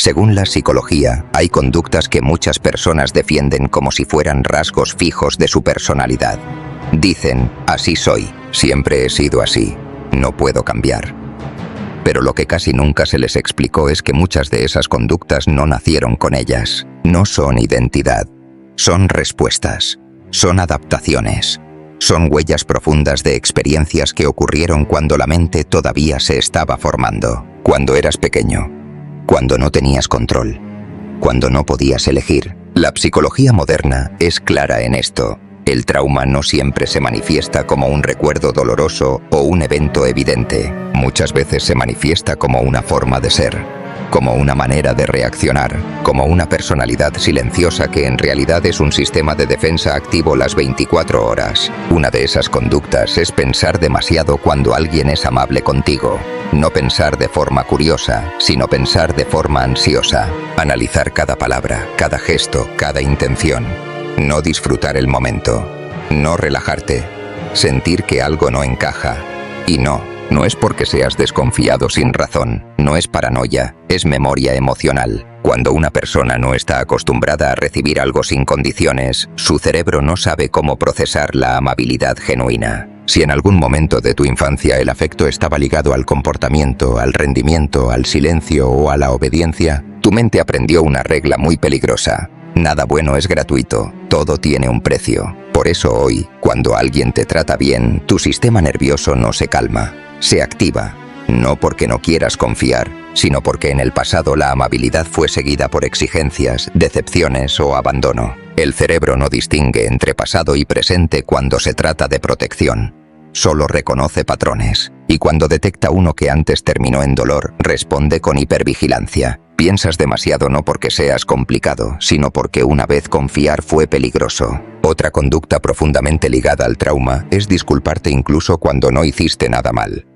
Según la psicología, hay conductas que muchas personas defienden como si fueran rasgos fijos de su personalidad. Dicen, así soy, siempre he sido así, no puedo cambiar. Pero lo que casi nunca se les explicó es que muchas de esas conductas no nacieron con ellas, no son identidad, son respuestas, son adaptaciones, son huellas profundas de experiencias que ocurrieron cuando la mente todavía se estaba formando, cuando eras pequeño, cuando no tenías control, cuando no podías elegir. La psicología moderna es clara en esto. El trauma no siempre se manifiesta como un recuerdo doloroso o un evento evidente. Muchas veces se manifiesta como una forma de ser, como una manera de reaccionar, como una personalidad silenciosa que en realidad es un sistema de defensa activo las 24 horas. Una de esas conductas es pensar demasiado cuando alguien es amable contigo. No pensar de forma curiosa, sino pensar de forma ansiosa. Analizar cada palabra, cada gesto, cada intención. No disfrutar el momento. No relajarte. Sentir que algo no encaja. Y no es porque seas desconfiado sin razón. No es paranoia, es memoria emocional. Cuando una persona no está acostumbrada a recibir algo sin condiciones, su cerebro no sabe cómo procesar la amabilidad genuina. Si en algún momento de tu infancia el afecto estaba ligado al comportamiento, al rendimiento, al silencio o a la obediencia, tu mente aprendió una regla muy peligrosa. Nada bueno es gratuito, todo tiene un precio. Por eso hoy, cuando alguien te trata bien, tu sistema nervioso no se calma, se activa. No porque no quieras confiar, sino porque en el pasado la amabilidad fue seguida por exigencias, decepciones o abandono. El cerebro no distingue entre pasado y presente cuando se trata de protección. Solo reconoce patrones, y cuando detecta uno que antes terminó en dolor, responde con hipervigilancia. Piensas demasiado no porque seas complicado, sino porque una vez confiar fue peligroso. Otra conducta profundamente ligada al trauma es disculparte incluso cuando no hiciste nada mal.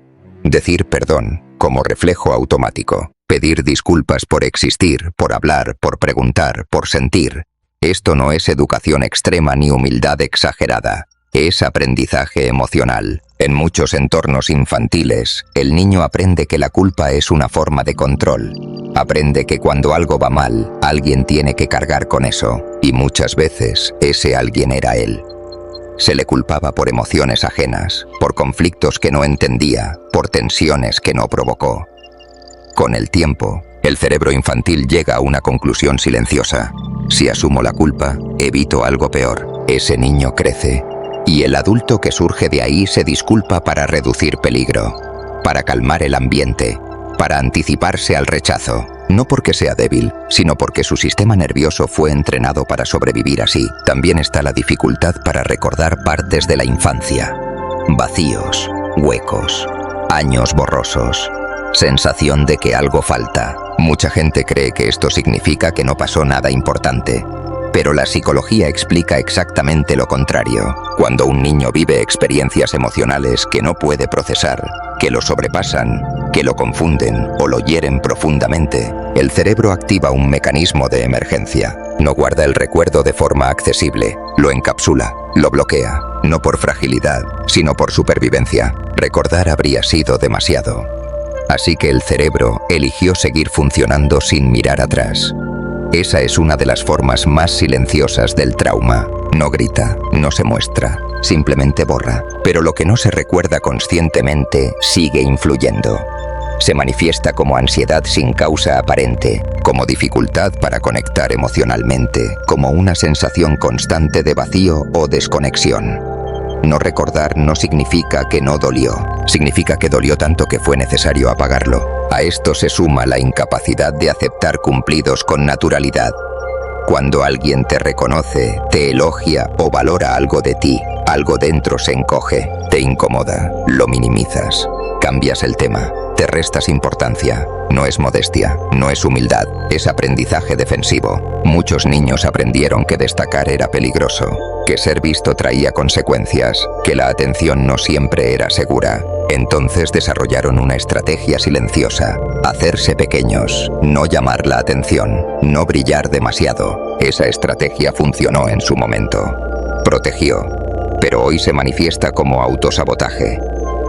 Decir perdón, como reflejo automático. Pedir disculpas por existir, por hablar, por preguntar, por sentir. Esto no es educación extrema ni humildad exagerada. Es aprendizaje emocional. En muchos entornos infantiles, el niño aprende que la culpa es una forma de control. Aprende que cuando algo va mal, alguien tiene que cargar con eso, y muchas veces ese alguien era él. Se le culpaba por emociones ajenas, por conflictos que no entendía, por tensiones que no provocó. Con el tiempo, el cerebro infantil llega a una conclusión silenciosa. Si asumo la culpa, evito algo peor. Ese niño crece. Y el adulto que surge de ahí se disculpa para reducir peligro, para calmar el ambiente, para anticiparse al rechazo. No porque sea débil, sino porque su sistema nervioso fue entrenado para sobrevivir así. También está la dificultad para recordar partes de la infancia. Vacíos, huecos, años borrosos, sensación de que algo falta. Mucha gente cree que esto significa que no pasó nada importante. Pero la psicología explica exactamente lo contrario. Cuando un niño vive experiencias emocionales que no puede procesar, que lo sobrepasan, que lo confunden o lo hieren profundamente, el cerebro activa un mecanismo de emergencia. No guarda el recuerdo de forma accesible, lo encapsula, lo bloquea, no por fragilidad, sino por supervivencia. Recordar habría sido demasiado. Así que el cerebro eligió seguir funcionando sin mirar atrás. Esa es una de las formas más silenciosas del trauma. No grita, no se muestra, simplemente borra. Pero lo que no se recuerda conscientemente sigue influyendo. Se manifiesta como ansiedad sin causa aparente, como dificultad para conectar emocionalmente, como una sensación constante de vacío o desconexión. No recordar no significa que no dolió, significa que dolió tanto que fue necesario apagarlo. A esto se suma la incapacidad de aceptar cumplidos con naturalidad. Cuando alguien te reconoce, te elogia o valora algo de ti, algo dentro se encoge, te incomoda, lo minimizas, cambias el tema, te restas importancia. No es modestia, no es humildad, es aprendizaje defensivo. Muchos niños aprendieron que destacar era peligroso, que ser visto traía consecuencias, que la atención no siempre era segura. Entonces desarrollaron una estrategia silenciosa: hacerse pequeños, no llamar la atención, no brillar demasiado. Esa estrategia funcionó en su momento. Protegió, pero hoy se manifiesta como autosabotaje,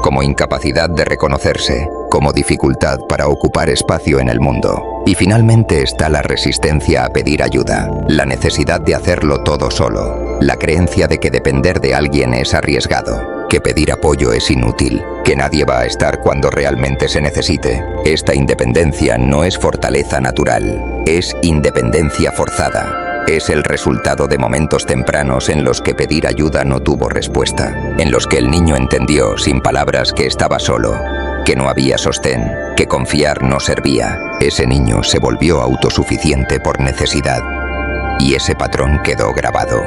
como incapacidad de reconocerse, como dificultad para ocupar espacio en el mundo. Y finalmente está la resistencia a pedir ayuda, la necesidad de hacerlo todo solo, la creencia de que depender de alguien es arriesgado, que pedir apoyo es inútil, que nadie va a estar cuando realmente se necesite. Esta independencia no es fortaleza natural, es independencia forzada. Es el resultado de momentos tempranos en los que pedir ayuda no tuvo respuesta, en los que el niño entendió sin palabras que estaba solo, que no había sostén, que confiar no servía. Ese niño se volvió autosuficiente por necesidad, y ese patrón quedó grabado.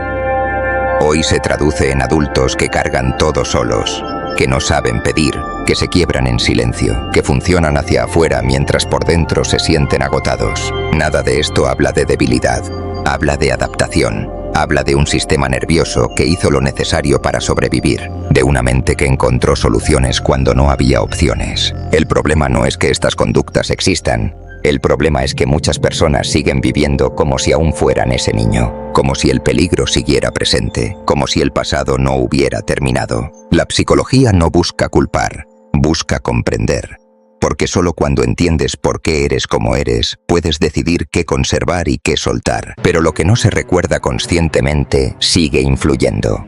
Hoy se traduce en adultos que cargan todo solos, que no saben pedir, que se quiebran en silencio, que funcionan hacia afuera mientras por dentro se sienten agotados. Nada de esto habla de debilidad. Habla de adaptación, habla de un sistema nervioso que hizo lo necesario para sobrevivir, de una mente que encontró soluciones cuando no había opciones. El problema no es que estas conductas existan, el problema es que muchas personas siguen viviendo como si aún fueran ese niño, como si el peligro siguiera presente, como si el pasado no hubiera terminado. La psicología no busca culpar, busca comprender. Porque solo cuando entiendes por qué eres como eres, puedes decidir qué conservar y qué soltar. Pero lo que no se recuerda conscientemente sigue influyendo.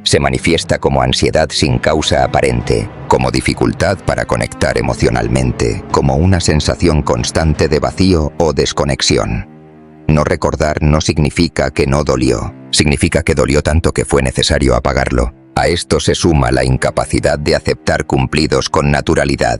Se manifiesta como ansiedad sin causa aparente, como dificultad para conectar emocionalmente, como una sensación constante de vacío o desconexión. No recordar no significa que no dolió, significa que dolió tanto que fue necesario apagarlo. A esto se suma la incapacidad de aceptar cumplidos con naturalidad.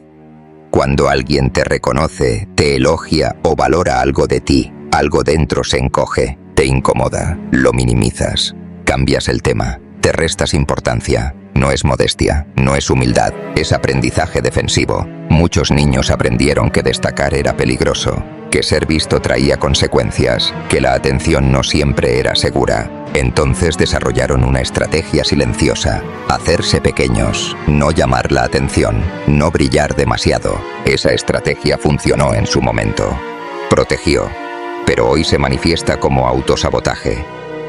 Cuando alguien te reconoce, te elogia o valora algo de ti, algo dentro se encoge, te incomoda, lo minimizas, cambias el tema, te restas importancia. No es modestia, no es humildad, es aprendizaje defensivo. Muchos niños aprendieron que destacar era peligroso, que ser visto traía consecuencias, que la atención no siempre era segura. Entonces desarrollaron una estrategia silenciosa: hacerse pequeños, no llamar la atención, no brillar demasiado. Esa estrategia funcionó en su momento. Protegió, pero hoy se manifiesta como autosabotaje,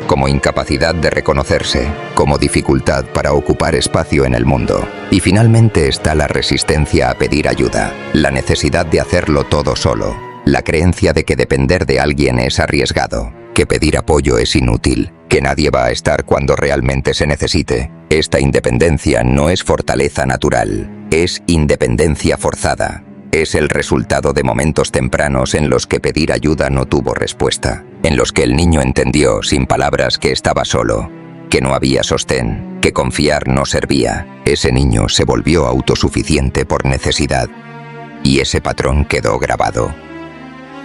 como incapacidad de reconocerse, como dificultad para ocupar espacio en el mundo. Y finalmente está la resistencia a pedir ayuda, la necesidad de hacerlo todo solo, la creencia de que depender de alguien es arriesgado, que pedir apoyo es inútil, que nadie va a estar cuando realmente se necesite. Esta independencia no es fortaleza natural, es independencia forzada. Es el resultado de momentos tempranos en los que pedir ayuda no tuvo respuesta, en los que el niño entendió sin palabras que estaba solo, que no había sostén, que confiar no servía. Ese niño se volvió autosuficiente por necesidad, y ese patrón quedó grabado.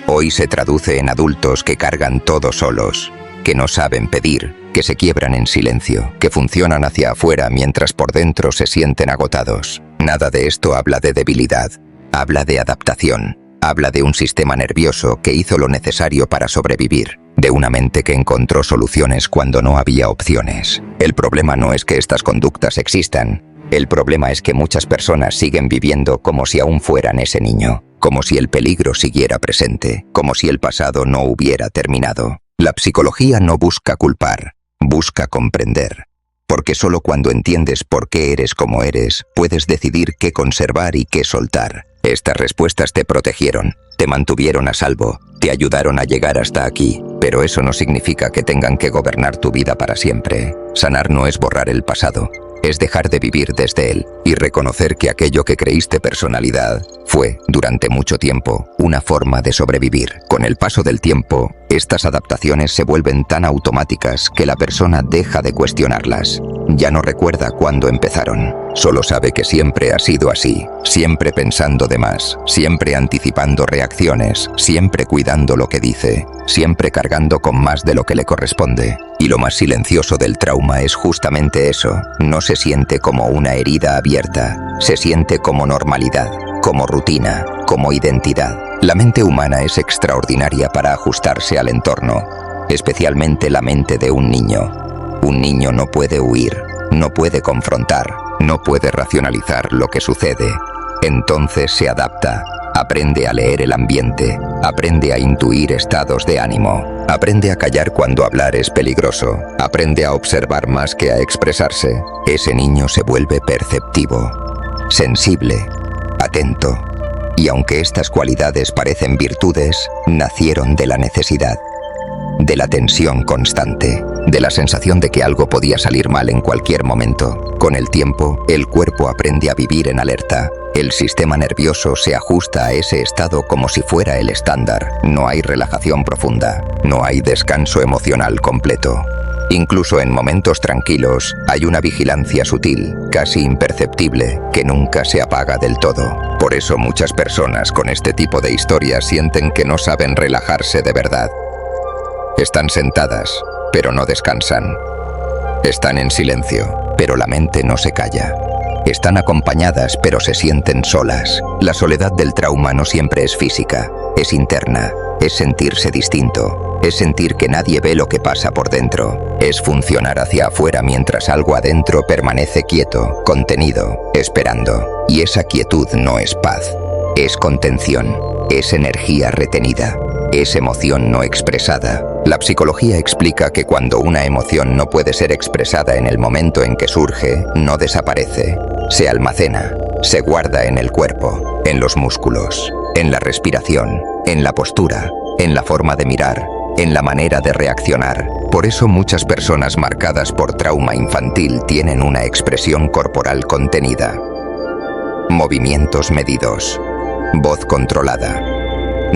Hoy se traduce en adultos que cargan todo solos, que no saben pedir, que se quiebran en silencio, que funcionan hacia afuera mientras por dentro se sienten agotados. Nada de esto habla de debilidad. Habla de adaptación, habla de un sistema nervioso que hizo lo necesario para sobrevivir, de una mente que encontró soluciones cuando no había opciones. El problema no es que estas conductas existan, el problema es que muchas personas siguen viviendo como si aún fueran ese niño, como si el peligro siguiera presente, como si el pasado no hubiera terminado. La psicología no busca culpar, busca comprender. Porque solo cuando entiendes por qué eres como eres, puedes decidir qué conservar y qué soltar. Estas respuestas te protegieron, te mantuvieron a salvo, te ayudaron a llegar hasta aquí, pero eso no significa que tengan que gobernar tu vida para siempre. Sanar no es borrar el pasado, es dejar de vivir desde él y reconocer que aquello que creíste personalidad fue, durante mucho tiempo, una forma de sobrevivir. Con el paso del tiempo, estas adaptaciones se vuelven tan automáticas que la persona deja de cuestionarlas. Ya no recuerda cuándo empezaron, solo sabe que siempre ha sido así, siempre pensando de más, siempre anticipando reacciones, siempre cuidando lo que dice, siempre cargando con más de lo que le corresponde. Y lo más silencioso del trauma es justamente eso, no se siente como una herida abierta, se siente como normalidad, como rutina, como identidad. La mente humana es extraordinaria para ajustarse al entorno, especialmente la mente de un niño. Un niño no puede huir, no puede confrontar, no puede racionalizar lo que sucede. Entonces se adapta, aprende a leer el ambiente, aprende a intuir estados de ánimo, aprende a callar cuando hablar es peligroso, aprende a observar más que a expresarse. Ese niño se vuelve perceptivo, sensible, atento. Y aunque estas cualidades parecen virtudes, nacieron de la necesidad, de la tensión constante, de la sensación de que algo podía salir mal en cualquier momento. Con el tiempo, el cuerpo aprende a vivir en alerta. El sistema nervioso se ajusta a ese estado como si fuera el estándar. No hay relajación profunda, no hay descanso emocional completo. Incluso en momentos tranquilos, hay una vigilancia sutil, casi imperceptible, que nunca se apaga del todo. Por eso muchas personas con este tipo de historias sienten que no saben relajarse de verdad. Están sentadas, pero no descansan. Están en silencio, pero la mente no se calla. Están acompañadas, pero se sienten solas. La soledad del trauma no siempre es física, es interna. Es sentirse distinto, es sentir que nadie ve lo que pasa por dentro, es funcionar hacia afuera mientras algo adentro permanece quieto, contenido, esperando. Y esa quietud no es paz, es contención, es energía retenida, es emoción no expresada. La psicología explica que cuando una emoción no puede ser expresada en el momento en que surge, no desaparece, se almacena, se guarda en el cuerpo, en los músculos, en la respiración, en la postura, en la forma de mirar, en la manera de reaccionar. Por eso muchas personas marcadas por trauma infantil tienen una expresión corporal contenida, movimientos medidos, voz controlada,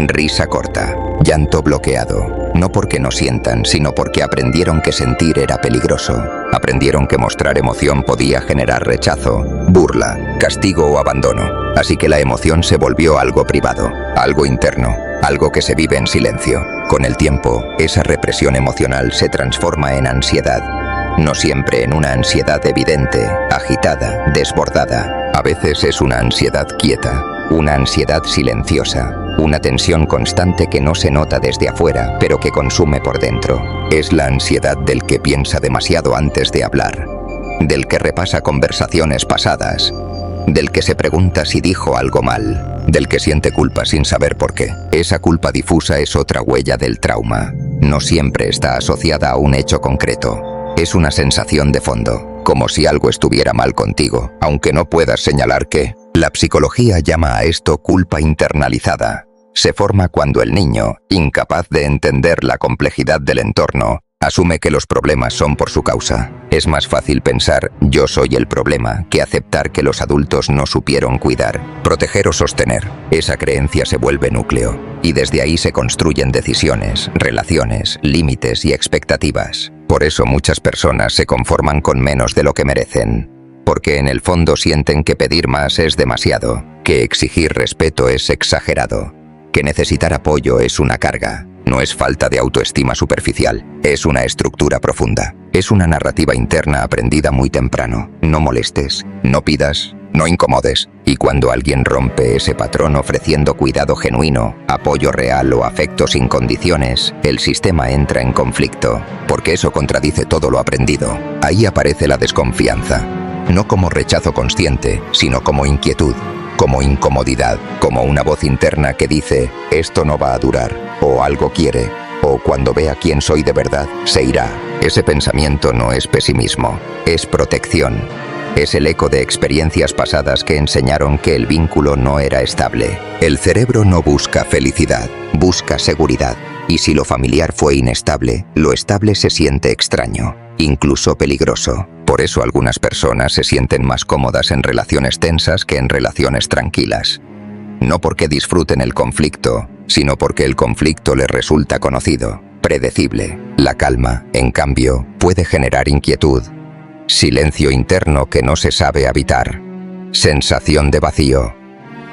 risa corta, llanto bloqueado. No porque no sientan, sino porque aprendieron que sentir era peligroso. Aprendieron que mostrar emoción podía generar rechazo, burla, castigo o abandono. Así que la emoción se volvió algo privado, algo interno, algo que se vive en silencio. Con el tiempo, esa represión emocional se transforma en ansiedad. No siempre en una ansiedad evidente, agitada, desbordada. A veces es una ansiedad quieta, una ansiedad silenciosa. Una tensión constante que no se nota desde afuera, pero que consume por dentro. Es la ansiedad del que piensa demasiado antes de hablar, del que repasa conversaciones pasadas, del que se pregunta si dijo algo mal, del que siente culpa sin saber por qué. Esa culpa difusa es otra huella del trauma. No siempre está asociada a un hecho concreto. Es una sensación de fondo, como si algo estuviera mal contigo, aunque no puedas señalar qué. La psicología llama a esto culpa internalizada. Se forma cuando el niño, incapaz de entender la complejidad del entorno, asume que los problemas son por su causa. Es más fácil pensar yo soy el problema que aceptar que los adultos no supieron cuidar, proteger o sostener. Esa creencia se vuelve núcleo, y desde ahí se construyen decisiones, relaciones, límites y expectativas. Por eso muchas personas se conforman con menos de lo que merecen. Porque en el fondo sienten que pedir más es demasiado, que exigir respeto es exagerado, que necesitar apoyo es una carga. No es falta de autoestima superficial, es una estructura profunda. Es una narrativa interna aprendida muy temprano. No molestes, no pidas, no incomodes. Y cuando alguien rompe ese patrón ofreciendo cuidado genuino, apoyo real o afecto sin condiciones, el sistema entra en conflicto, porque eso contradice todo lo aprendido. Ahí aparece la desconfianza. No como rechazo consciente, sino como inquietud, como incomodidad, como una voz interna que dice, esto no va a durar, o algo quiere, o cuando vea quién soy de verdad, se irá. Ese pensamiento no es pesimismo, es protección. Es el eco de experiencias pasadas que enseñaron que el vínculo no era estable. El cerebro no busca felicidad, busca seguridad. Y si lo familiar fue inestable, lo estable se siente extraño, incluso peligroso. Por eso algunas personas se sienten más cómodas en relaciones tensas que en relaciones tranquilas. No porque disfruten el conflicto, sino porque el conflicto les resulta conocido, predecible. La calma, en cambio, puede generar inquietud, silencio interno que no se sabe habitar, sensación de vacío,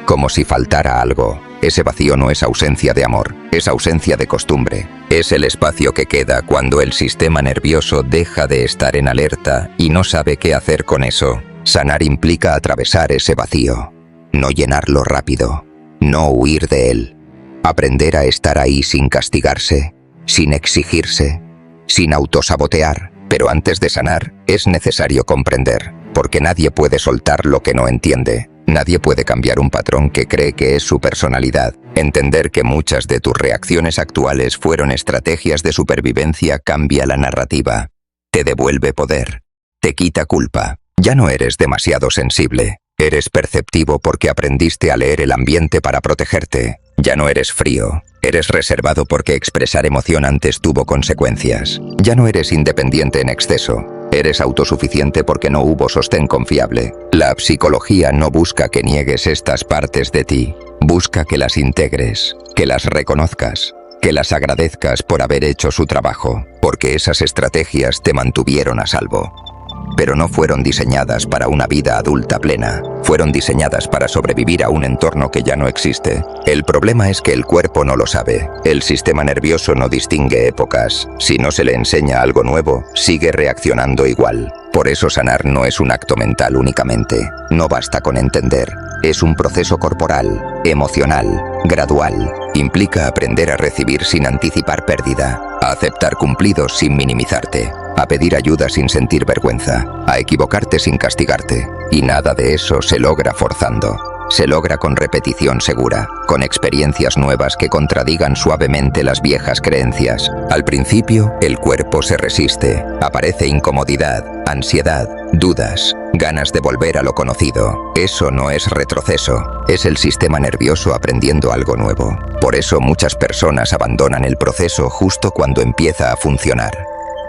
como si faltara algo. Ese vacío no es ausencia de amor, es ausencia de costumbre. Es el espacio que queda cuando el sistema nervioso deja de estar en alerta y no sabe qué hacer con eso. Sanar implica atravesar ese vacío, no llenarlo rápido, no huir de él. Aprender a estar ahí sin castigarse, sin exigirse, sin autosabotear. Pero antes de sanar, es necesario comprender, porque nadie puede soltar lo que no entiende. Nadie puede cambiar un patrón que cree que es su personalidad. Entender que muchas de tus reacciones actuales fueron estrategias de supervivencia cambia la narrativa. Te devuelve poder. Te quita culpa. Ya no eres demasiado sensible. Eres perceptivo porque aprendiste a leer el ambiente para protegerte. Ya no eres frío. Eres reservado porque expresar emoción antes tuvo consecuencias. Ya no eres independiente en exceso. Eres autosuficiente porque no hubo sostén confiable. La psicología no busca que niegues estas partes de ti. Busca que las integres, que las reconozcas, que las agradezcas por haber hecho su trabajo, porque esas estrategias te mantuvieron a salvo. Pero no fueron diseñadas para una vida adulta plena. Fueron diseñadas para sobrevivir a un entorno que ya no existe. El problema es que el cuerpo no lo sabe. El sistema nervioso no distingue épocas. Si no se le enseña algo nuevo, sigue reaccionando igual. Por eso sanar no es un acto mental únicamente. No basta con entender. Es un proceso corporal, emocional, gradual. Implica aprender a recibir sin anticipar pérdida, a aceptar cumplidos sin minimizarte, a pedir ayuda sin sentir vergüenza, a equivocarte sin castigarte. Y nada de eso se logra forzando. Se logra con repetición segura, con experiencias nuevas que contradigan suavemente las viejas creencias. Al principio, el cuerpo se resiste. Aparece incomodidad, ansiedad, dudas, ganas de volver a lo conocido. Eso no es retroceso, es el sistema nervioso aprendiendo algo nuevo. Por eso muchas personas abandonan el proceso justo cuando empieza a funcionar.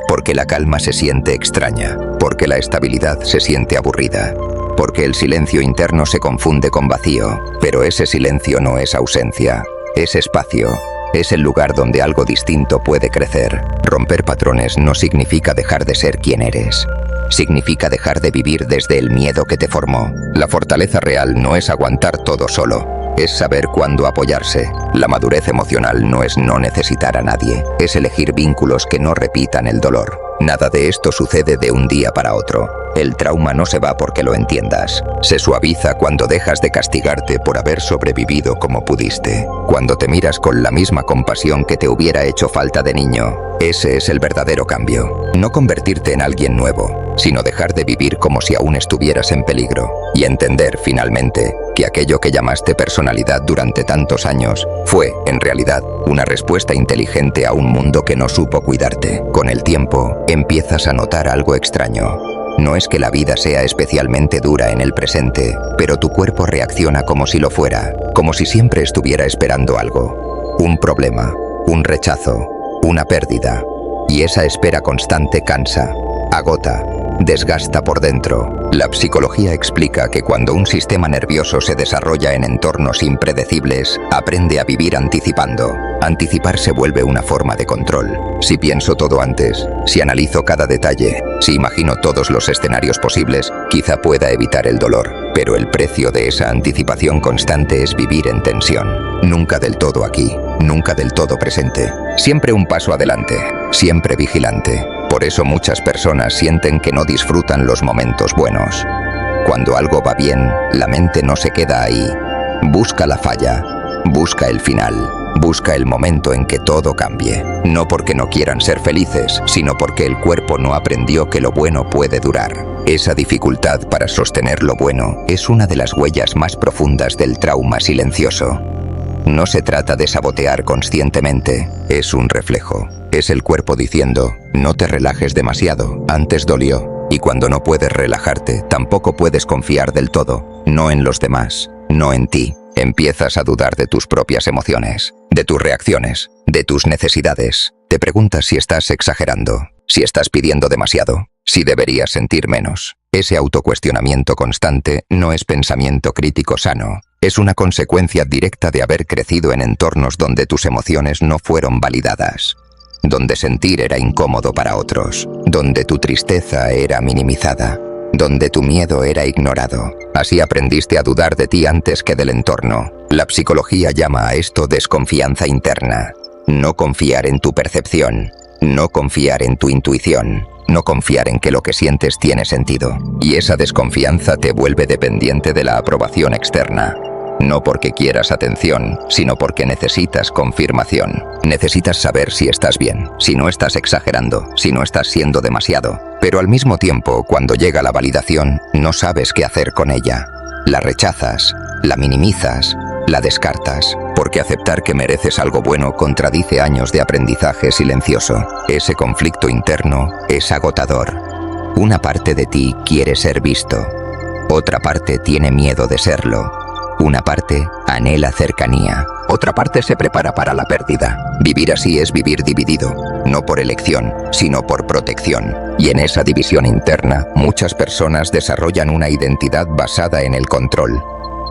Porque la calma se siente extraña, porque la estabilidad se siente aburrida, porque el silencio interno se confunde con vacío. Pero ese silencio no es ausencia, es espacio, es el lugar donde algo distinto puede crecer. Romper patrones no significa dejar de ser quien eres. Significa dejar de vivir desde el miedo que te formó. La fortaleza real no es aguantar todo solo, es saber cuándo apoyarse. La madurez emocional no es no necesitar a nadie, es elegir vínculos que no repitan el dolor. Nada de esto sucede de un día para otro. El trauma no se va porque lo entiendas. Se suaviza cuando dejas de castigarte por haber sobrevivido como pudiste. Cuando te miras con la misma compasión que te hubiera hecho falta de niño. Ese es el verdadero cambio. No convertirte en alguien nuevo, sino dejar de vivir como si aún estuvieras en peligro. Y entender, finalmente, que aquello que llamaste personalidad durante tantos años fue, en realidad, una respuesta inteligente a un mundo que no supo cuidarte. Con el tiempo, empiezas a notar algo extraño. No es que la vida sea especialmente dura en el presente, pero tu cuerpo reacciona como si lo fuera, como si siempre estuviera esperando algo. Un problema, un rechazo, una pérdida. Y esa espera constante cansa, agota, desgasta por dentro. La psicología explica que cuando un sistema nervioso se desarrolla en entornos impredecibles, aprende a vivir anticipando. Anticipar se vuelve una forma de control. Si pienso todo antes, si analizo cada detalle, si imagino todos los escenarios posibles, quizá pueda evitar el dolor. Pero el precio de esa anticipación constante es vivir en tensión. Nunca del todo aquí, nunca del todo presente. Siempre un paso adelante, siempre vigilante. Por eso muchas personas sienten que no disfrutan los momentos buenos. Cuando algo va bien, la mente no se queda ahí. Busca la falla, busca el final, busca el momento en que todo cambie. No porque no quieran ser felices, sino porque el cuerpo no aprendió que lo bueno puede durar. Esa dificultad para sostener lo bueno es una de las huellas más profundas del trauma silencioso. No se trata de sabotear conscientemente, es un reflejo. Es el cuerpo diciendo, no te relajes demasiado, antes dolió. Y cuando no puedes relajarte, tampoco puedes confiar del todo, no en los demás, no en ti. Empiezas a dudar de tus propias emociones, de tus reacciones, de tus necesidades. Te preguntas si estás exagerando, si estás pidiendo demasiado, si deberías sentir menos. Ese autocuestionamiento constante no es pensamiento crítico sano. Es una consecuencia directa de haber crecido en entornos donde tus emociones no fueron validadas, donde sentir era incómodo para otros, donde tu tristeza era minimizada, donde tu miedo era ignorado. Así aprendiste a dudar de ti antes que del entorno. La psicología llama a esto desconfianza interna. No confiar en tu percepción, no confiar en tu intuición, no confiar en que lo que sientes tiene sentido. Y esa desconfianza te vuelve dependiente de la aprobación externa. No porque quieras atención, sino porque necesitas confirmación. Necesitas saber si estás bien, si no estás exagerando, si no estás siendo demasiado. Pero al mismo tiempo, cuando llega la validación, no sabes qué hacer con ella. La rechazas, la minimizas, la descartas, porque aceptar que mereces algo bueno contradice años de aprendizaje silencioso. Ese conflicto interno es agotador. Una parte de ti quiere ser visto. Otra parte tiene miedo de serlo. Una parte anhela cercanía. Otra parte se prepara para la pérdida. Vivir así es vivir dividido, no por elección, sino por protección. Y en esa división interna, muchas personas desarrollan una identidad basada en el control.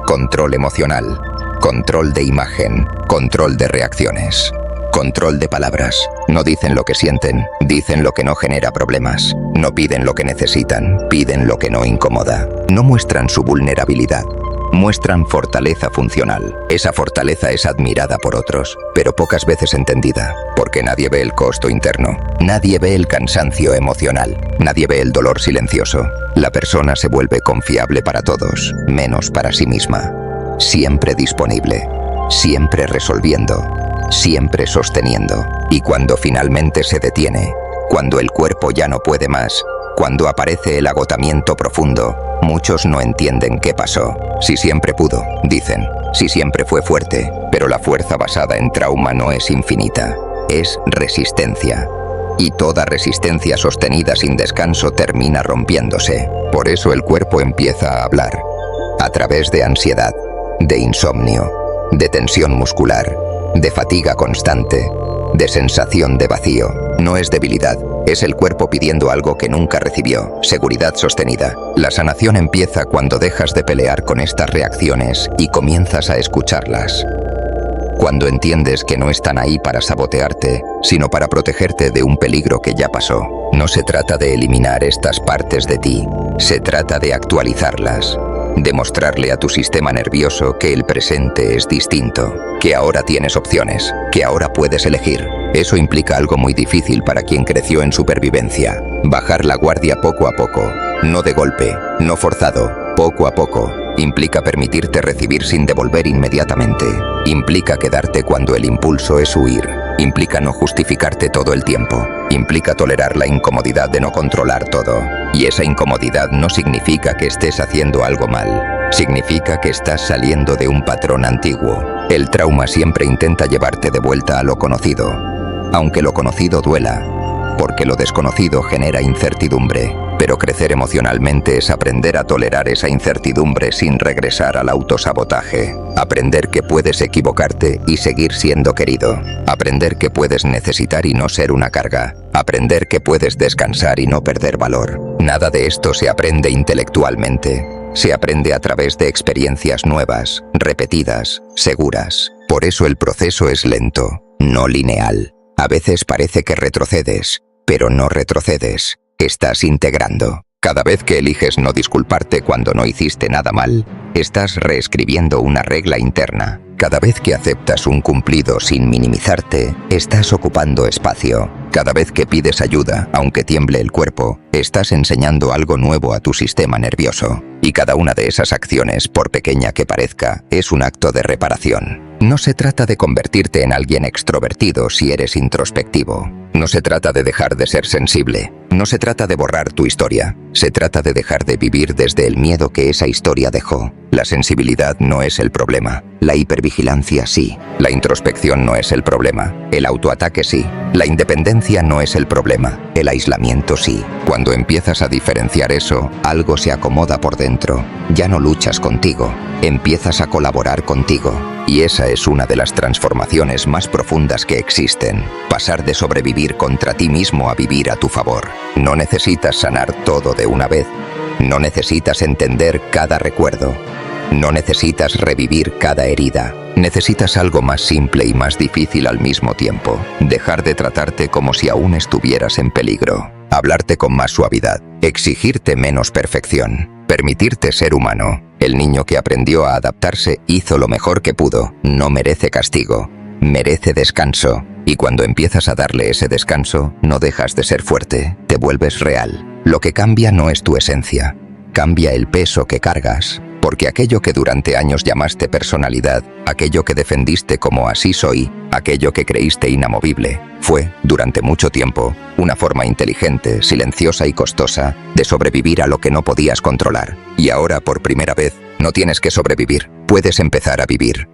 Control emocional, control de imagen, control de reacciones. Control de palabras. No dicen lo que sienten, dicen lo que no genera problemas. No piden lo que necesitan, piden lo que no incomoda. No muestran su vulnerabilidad, muestran fortaleza funcional. Esa fortaleza es admirada por otros, pero pocas veces entendida, porque nadie ve el costo interno. Nadie ve el cansancio emocional. Nadie ve el dolor silencioso. La persona se vuelve confiable para todos, menos para sí misma. Siempre disponible, siempre resolviendo, siempre sosteniendo. Y cuando finalmente se detiene, cuando el cuerpo ya no puede más, cuando aparece el agotamiento profundo, muchos no entienden qué pasó. Si siempre pudo, dicen, si siempre fue fuerte, pero la fuerza basada en trauma no es infinita, es resistencia. Y toda resistencia sostenida sin descanso termina rompiéndose. Por eso el cuerpo empieza a hablar, a través de ansiedad, de insomnio, de tensión muscular, de fatiga constante, de sensación de vacío. No es debilidad, es el cuerpo pidiendo algo que nunca recibió, seguridad sostenida. La sanación empieza cuando dejas de pelear con estas reacciones y comienzas a escucharlas. Cuando entiendes que no están ahí para sabotearte, sino para protegerte de un peligro que ya pasó. No se trata de eliminar estas partes de ti, se trata de actualizarlas. Demostrarle a tu sistema nervioso que el presente es distinto, que ahora tienes opciones, que ahora puedes elegir. Eso implica algo muy difícil para quien creció en supervivencia. Bajar la guardia poco a poco, no de golpe, no forzado, poco a poco. Implica permitirte recibir sin devolver inmediatamente. Implica quedarte cuando el impulso es huir. Implica no justificarte todo el tiempo. Implica tolerar la incomodidad de no controlar todo. Y esa incomodidad no significa que estés haciendo algo mal. Significa que estás saliendo de un patrón antiguo. El trauma siempre intenta llevarte de vuelta a lo conocido, aunque lo conocido duela, porque lo desconocido genera incertidumbre. Pero crecer emocionalmente es aprender a tolerar esa incertidumbre sin regresar al autosabotaje. Aprender que puedes equivocarte y seguir siendo querido. Aprender que puedes necesitar y no ser una carga. Aprender que puedes descansar y no perder valor. Nada de esto se aprende intelectualmente. Se aprende a través de experiencias nuevas, repetidas, seguras. Por eso el proceso es lento, no lineal. A veces parece que retrocedes, pero no retrocedes. Estás integrando. Cada vez que eliges no disculparte cuando no hiciste nada mal, estás reescribiendo una regla interna. Cada vez que aceptas un cumplido sin minimizarte, estás ocupando espacio. Cada vez que pides ayuda, aunque tiemble el cuerpo, estás enseñando algo nuevo a tu sistema nervioso. Y cada una de esas acciones, por pequeña que parezca, es un acto de reparación. No se trata de convertirte en alguien extrovertido si eres introspectivo. No se trata de dejar de ser sensible. No se trata de borrar tu historia. Se trata de dejar de vivir desde el miedo que esa historia dejó. La sensibilidad no es el problema. La hipervigilancia sí. La introspección no es el problema. El autoataque sí. La independencia no es el problema. El aislamiento sí. Cuando empiezas a diferenciar eso, algo se acomoda por dentro. Ya no luchas contigo. Empiezas a colaborar contigo. Y esa es una de las transformaciones más profundas que existen. Pasar de sobrevivir contra ti mismo a vivir a tu favor. No necesitas sanar todo de una vez. No necesitas entender cada recuerdo. No necesitas revivir cada herida. Necesitas algo más simple y más difícil al mismo tiempo. Dejar de tratarte como si aún estuvieras en peligro. Hablarte con más suavidad. Exigirte menos perfección. Permitirte ser humano. El niño que aprendió a adaptarse hizo lo mejor que pudo. No merece castigo. Merece descanso. Y cuando empiezas a darle ese descanso, no dejas de ser fuerte. Te vuelves real. Lo que cambia no es tu esencia. Cambia el peso que cargas. Porque aquello que durante años llamaste personalidad, aquello que defendiste como así soy, aquello que creíste inamovible, fue, durante mucho tiempo, una forma inteligente, silenciosa y costosa de sobrevivir a lo que no podías controlar. Y ahora, por primera vez, no tienes que sobrevivir, puedes empezar a vivir.